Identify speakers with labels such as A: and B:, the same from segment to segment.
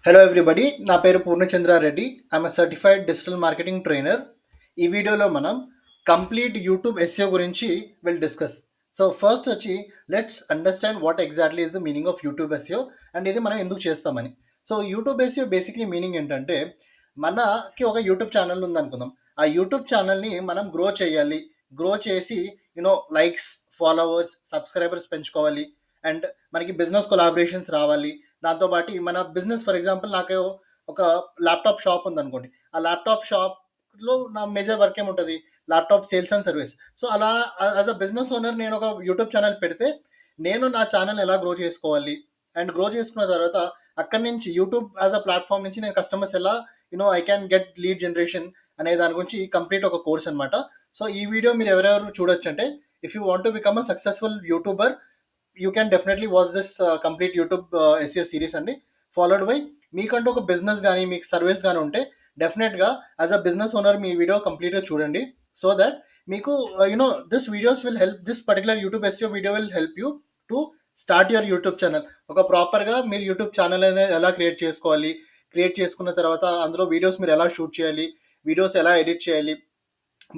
A: Hello everybody, నా పేరు Purnachandra Reddy. I'm certified digital marketing trainer. ఈ వీడియోలో మనం కంప్లీట్ యూట్యూబ్ ఎస్ఈఓ గురించి విల్ డిస్కస్. సో ఫస్ట్ వచ్చి let's understand what exactly is the meaning of YouTube SEO and ఇది మనం ఎందుకు చేస్తామని. So YouTube SEO basically meaning ఏంటంటే, మనకి ఒక యూట్యూబ్ ఛానల్ ఉందనుకుందాం. ఆ యూట్యూబ్ ఛానల్ని మనం గ్రో చేయాలి. గ్రో చేసి లైక్స్, ఫాలోవర్స్, సబ్స్క్రైబర్స్ పెంచుకోవాలి. అండ్ మనకి బిజినెస్ కొలాబరేషన్స్ రావాలి. దాంతోపాటు మన బిజినెస్, ఫర్ ఎగ్జాంపుల్ నాకు ఒక ల్యాప్టాప్ షాప్ ఉందనుకోండి. ఆ ల్యాప్టాప్ షాప్లో నా మేజర్ వర్క్ ఏముంటుంది? Laptop sales and service. So అలా యాజ్ అ బిజినెస్ ఓనర్ నేను ఒక యూట్యూబ్ ఛానల్ పెడితే నేను నా ఛానల్ ఎలా గ్రో చేసుకోవాలి, అండ్ గ్రో చేసుకున్న తర్వాత అక్కడి నుంచి యూట్యూబ్ యాజ్ అ ప్లాట్ఫామ్ నుంచి నేను కస్టమర్స్ ఎలా I can get lead generation అనే దాని గురించి కంప్లీట్ ఒక కోర్స్ అనమాట. సో ఈ వీడియో మీరు ఎవరెవరు చూడొచ్చు అంటే, if you want to become a successful YouTuber, you can definitely watch this complete YouTube SEO series అండి. ఫాలోడ్ బై, మీకంటూ ఒక బిజినెస్ కానీ మీకు సర్వీస్ కానీ ఉంటే డెఫినెట్గా as a business owner me video కంప్లీట్గా చూడండి. సో దట్ మీకు this videos will help, this particular YouTube SEO video will help you to start your YouTube channel. ఒక ప్రాపర్గా మీరు యూట్యూబ్ ఛానల్ అనేది ఎలా క్రియేట్ చేసుకోవాలి, క్రియేట్ చేసుకున్న తర్వాత అందులో వీడియోస్ మీరు ఎలా షూట్ చేయాలి, వీడియోస్ ఎలా ఎడిట్ చేయాలి,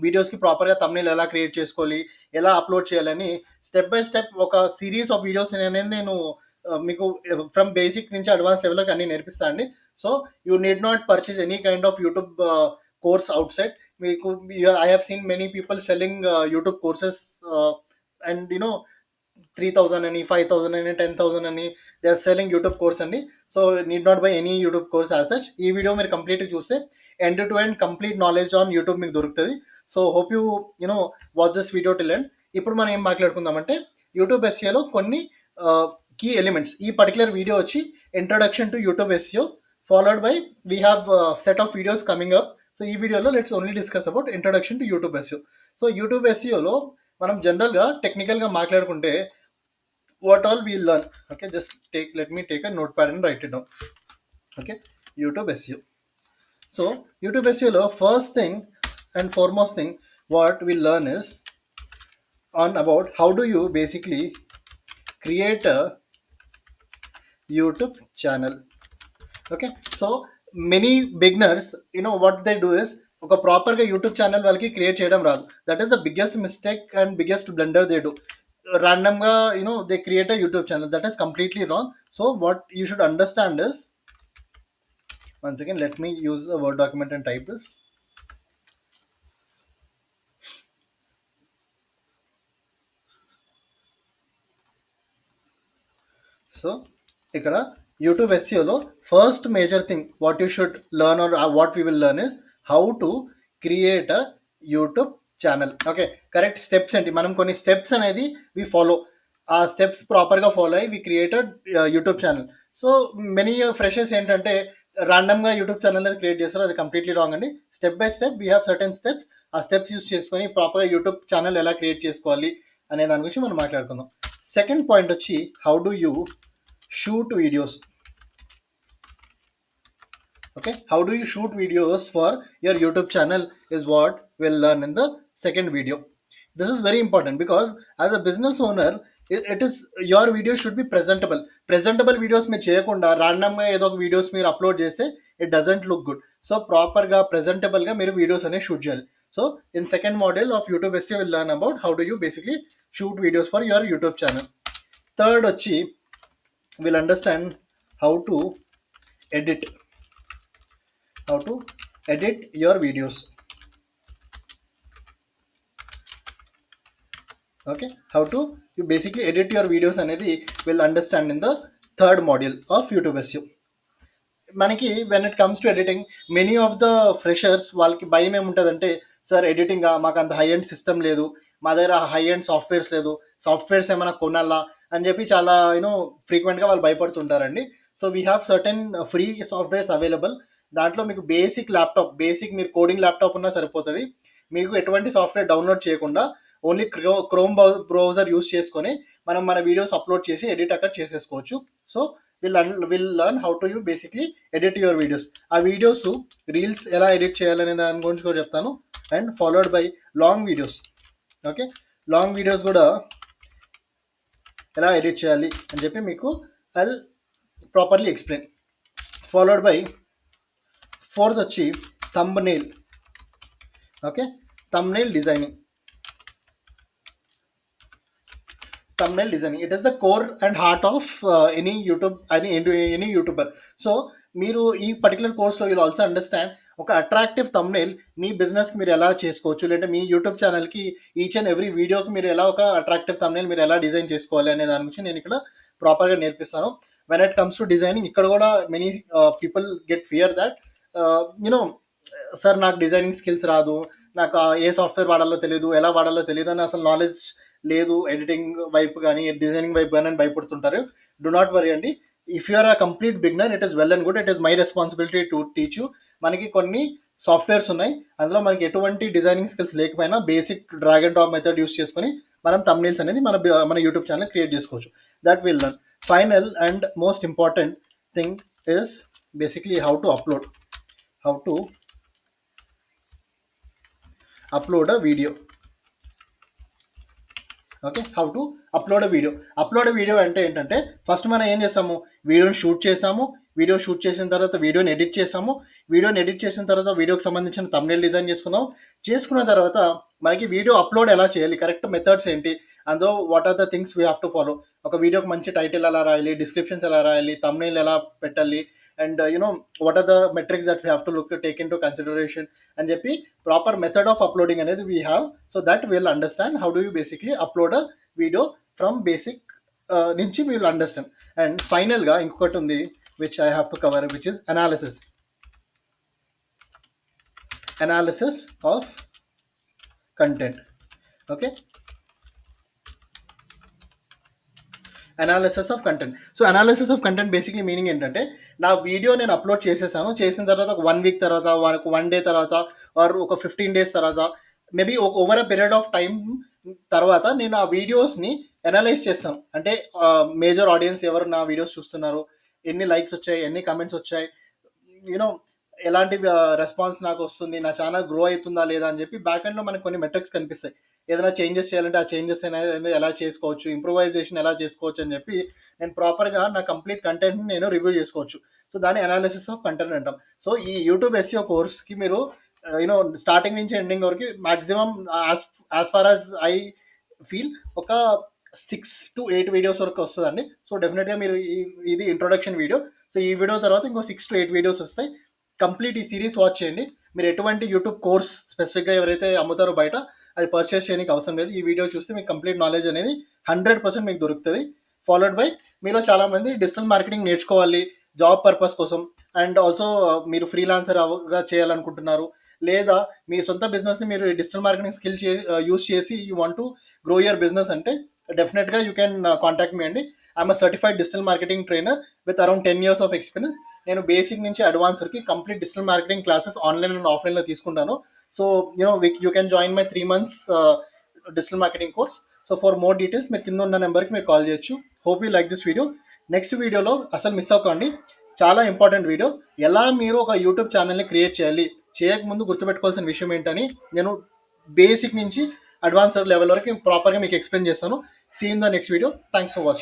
A: వీడియోస్కి ప్రాపర్గా తమ్నెయిల్ ఎలా క్రియేట్ చేసుకోవాలి, ఎలా అప్లోడ్ చేయాలని స్టెప్ బై స్టెప్ ఒక సిరీస్ ఆఫ్ వీడియోస్ అనేది నేను మీకు ఫ్రమ్ బేసిక్ నుంచి అడ్వాన్స్ లెవెల్కి అన్ని నేర్పిస్తాను అండి. So you need not purchase any kind of YouTube course outside. మీకు I have seen many people selling YouTube courses and 3,000 అని, 5,000 అని, 10,000 అని they are selling YouTube course అండి. So need not buy any YouTube course as such. ఈ video మీరు కంప్లీట్గా చూస్తే end to end complete knowledge on YouTube మీకు దొరుకుతుంది. So hope you watch this video till end. ఇప్పుడు మనం ఏం మాట్లాడుకుందామంటే, యూట్యూబ్ ఎస్ఈఓలో కొన్ని కీ ఎలిమెంట్స్. ఈ పర్టికులర్ వీడియో వచ్చి introduction to YouTube SEO, followed by we have set of videos coming up. So ఈ వీడియోలో let's only discuss about introduction to YouTube SEO. So YouTube ఎస్ఈఓలో మనం జనరల్గా టెక్నికల్గా మాట్లాడుకుంటే what all we learn. Okay, just let me take a notepad and write it down. Okay, YouTube SEO. So YouTube SEO lo first thing and foremost thing what we learn is on about how do you basically create a YouTube channel. Okay, so many beginners, what they do is ఒక ప్రాపర్గా YouTube channel వాళ్ళకి create చేయడం రాదు. That is the biggest mistake and biggest blunder they do. Randomగా they create a YouTube channel. That is completely wrong. So what you should understand is, once again let me use a Word document and type this. So ఇక్కడ YouTube ఎస్ఈఓలో first major thing what you should learn or what we will learn is how to create a YouTube channel. Okay, correct steps ఏంటి, మనం కొన్ని steps అనేది we follow, ఆ steps ప్రాపర్గా follow అయ్యి we created YouTube channel. So many freshers ఏంటంటే ర్యాండమ్గా YouTube channel అనేది క్రియేట్ చేస్తారు. అది కంప్లీట్లీ రాంగ్ అండి. Step by step we have certain steps. ఆ స్టెప్స్ యూస్ చేసుకొని ప్రాపర్గా యూట్యూబ్ ఛానల్ ఎలా క్రియేట్ చేసుకోవాలి అనే దాని గురించి మనం మాట్లాడుకుందాం. సెకండ్ పాయింట్ వచ్చి how do you shoot videos. Okay, how do you shoot videos for your YouTube channel is what we'll learn in the second video. This is very important because as a business owner, it is your video should be presentable videos మీరు చేయకుండా ర్యాండమ్గా ఏదో ఒక videos మీరు upload చేస్తే it doesn't look good. So ప్రాపర్గా ప్రెజెంటబుల్గా మీరు videos అనేవి షూట్ చేయాలి. So in second model of YouTube SEO will learn about how do you basically shoot videos for your YouTube channel. Third వచ్చి we'll understand how to edit your videos. Okay, how to you basically edit your videos అనేది we'll understand in the third module of YouTube SEO. మనకి when it comes to editing, many of the freshers వాళ్ళకి భయం ఏముంటుందంటే, sir editing మాకు అంత high end system లేదు, మా దగ్గర హై ఎండ్ సాఫ్ట్వేర్స్ లేదు, సాఫ్ట్వేర్స్ ఏమైనా కొనాలా అని చెప్పి చాలా ఫ్రీక్వెంట్గా వాళ్ళు భయపడుతుంటారండి. So we have certain free softwares available. దాంట్లో మీకు బేసిక్ మీరు కోడింగ్ ల్యాప్టాప్ ఉన్నా సరిపోతుంది. మీకు ఎటువంటి సాఫ్ట్వేర్ డౌన్లోడ్ చేయకుండా ఓన్లీ క్రోమ్ బ్రౌజర్ యూస్ చేసుకొని మనం మన వీడియోస్ అప్లోడ్ చేసి ఎడిట్ అక్కడ చేసేసుకోవచ్చు. So will learn how to you basically edit your videos. ఆ వీడియోస్ రీల్స్ ఎలా ఎడిట్ చేయాలనే దాని గురించి కూడా చెప్తాను. And followed by long videos. Okay, long videos కూడా ఎలా ఎడిట్ చేయాలి అని చెప్పి మీకు I properly explain. Followed by fourth వచ్చి thumbnail. Okay, thumbnail designing. thumbnail designing, it is the core and heart of any YouTuber. So మీరు ఈ particular కోర్స్లో విల్ ఆల్సో అండర్స్టాండ్ ఒక అట్రాక్టివ్ థంబ్నెయిల్ మీ బిజినెస్కి మీరు ఎలా చేసుకోవచ్చు, లేదంటే మీ యూట్యూబ్ ఛానల్కి ఈచ్ అండ్ ఎవ్రీ వీడియోకి మీరు ఎలా ఒక అట్రాక్టివ్ థంబ్నెయిల్ మీరు ఎలా డిజైన్ చేసుకోవాలి అనే దాని గురించి నేను ఇక్కడ ప్రాపర్గా నేర్పిస్తాను. When it comes to designing, ఇక్కడ కూడా many people get fear that you know sir నాకు డిజైనింగ్ స్కిల్స్ రాదు, నాకు ఏ సాఫ్ట్వేర్ వాడాలో తెలియదు, ఎలా వాడాలో తెలియదు అని అసలు నాలెడ్జ్ లేదు, ఎడిటింగ్ వైపు కానీ డిజైనింగ్ వైపు కానీ అని భయపడుతుంటారు. డు నాట్ వరీ అండి. If you are a complete beginner, it is well and good. It is my responsibility to teach you. మనకి కొన్ని సాఫ్ట్వేర్స్ ఉన్నాయి, అందులో మనకి ఎటువంటి డిజైనింగ్ స్కిల్స్ లేకపోయినా basic drag and drop method use చేసుకొని మనం థంబ్నెయిల్స్ అనేది మన యూట్యూబ్ ఛానల్ క్రియేట్ చేసుకోవచ్చు. That will learn. Final and most important thing is basically how to upload a video. Okay, how to upload video అంటే ఏంటంటే first మనం ఏం చేస్తాము, వీడియోని షూట్ చేసిన తర్వాత వీడియోని ఎడిట్ చేసిన తర్వాత వీడియోకి సంబంధించిన థంబ్నెయిల్ డిజైన్ చేసుకున్న తర్వాత మనకి వీడియో అప్లోడ్ ఎలా చేయాలి, కరెక్ట్ మెథడ్స్ ఏంటి, అందులో what are the things we have to follow. ఒక వీడియోకి మంచి టైటిల్ ఎలా రాయాలి, డిస్క్రిప్షన్స్ ఎలా రాయాలి, థంబ్నెయిల్ ఎలా పెట్టాలి, and what are the metrics that we have to take into consideration అని చెప్పి ప్రాపర్ మెథడ్ ఆఫ్ అప్లోడింగ్ అనేది we have. So that will understand how do you basically upload a video from basic నుంచి will understand. And ఫైనల్గా ఇంకొకటి ఉంది which I have to cover, which is analysis of content. Okay, analysis of content basically meaning ఏంటంటే, నా video నేను upload చేసిన తర్వాత ఒక 1 వీక్ తర్వాత, ఒక 1 డే తర్వాత, ఆర్ ఒక 15 days తర్వాత, మేబీ ఒక over a period of time తర్వాత నేను ఆ వీడియోస్ని అనలైజ్ చేస్తాను. అంటే మేజర్ ఆడియన్స్ ఎవరు నా వీడియోస్ చూస్తున్నారు, ఎన్ని లైక్స్ వచ్చాయి, ఎన్ని కమెంట్స్ వచ్చాయి, యూనో ఎలాంటి రెస్పాన్స్ నాకు వస్తుంది, నా ఛానల్ గ్రో అవుతుందా లేదా అని చెప్పి బ్యాక్ ఎండ్లో మనకు కొన్ని మెట్రిక్స్ కనిపిస్తాయి. ఏదైనా చేంజెస్ చేయాలంటే ఆ చేంజెస్ అనేది ఎలా చేసుకోవచ్చు, ఇంప్రూవైజేషన్ ఎలా చేసుకోవచ్చు అని చెప్పి నేను ప్రాపర్గా నా కంప్లీట్ కంటెంట్ని నేను రివ్యూ చేసుకోవచ్చు. సో దాన్ని అనాలిసిస్ ఆఫ్ కంటెంట్ అంటాం. సో ఈ యూట్యూబ్ ఎస్ఈఓ కోర్స్కి మీరు స్టార్టింగ్ నుంచి ఎండింగ్ వరకు maximum as far as I feel ఒక 6 to 8 వీడియోస్ వరకు వస్తుందండి. సో డెఫినెట్గా మీరు ఇది ఇంట్రొడక్షన్ వీడియో. సో ఈ వీడియో తర్వాత ఇంకో 6 to 8 వీడియోస్ వస్తాయి. కంప్లీట్ ఈ సిరీస్ వాచ్ చేయండి. మీరు ఎటువంటి యూట్యూబ్ కోర్స్ స్పెసిఫిక్గా ఎవరైతే అమ్ముతారో బయట అది పర్చేస్ చేయడానికి అవసరం లేదు. ఈ వీడియో చూస్తే మీకు కంప్లీట్ నాలెడ్జ్ అనేది 100% మీకు దొరుకుతుంది. ఫాలోడ్ బై మీలో చాలామంది డిజిటల్ మార్కెటింగ్ నేర్చుకోవాలి జాబ్ పర్పస్ కోసం, అండ్ ఆల్సో మీరు ఫ్రీలాన్సర్గా చేయాలనుకుంటున్నారు, లేదా మీ సొంత బిజినెస్ని మీరు డిజిటల్ మార్కెటింగ్ స్కిల్ యూస్ చేసి you want to grow your business అంటే డెఫినెట్గా యూ క్యాన్ కాంటాక్ట్ మీ అండి. I'm certified digital marketing trainer with around 10 years of experience. నేను బేసిక్ నుంచి అడ్వాన్స్ వరకు complete digital marketing classes online and ఆఫ్లైన్లో తీసుకుంటాను. So you can join my 3 months digital marketing course. So for more details మీరు కింద ఉన్న నెంబర్కి మీరు కాల్ చేయొచ్చు. Hope you like this video. Next వీడియోలో అసలు మిస్ అవ్వకండి, చాలా ఇంపార్టెంట్ వీడియో. ఎలా మీరు ఒక యూట్యూబ్ ఛానల్ని క్రియేట్ చేయాలి, చేయకముందు గుర్తుపెట్టుకోవాల్సిన విషయం ఏంటని నేను బేసిక్ నుంచి అడ్వాన్స్ లెవెల్ వరకు ప్రాపర్గా మీకు ఎక్స్ప్లెయిన్ చేస్తాను. See in the next video. Thanks for watching.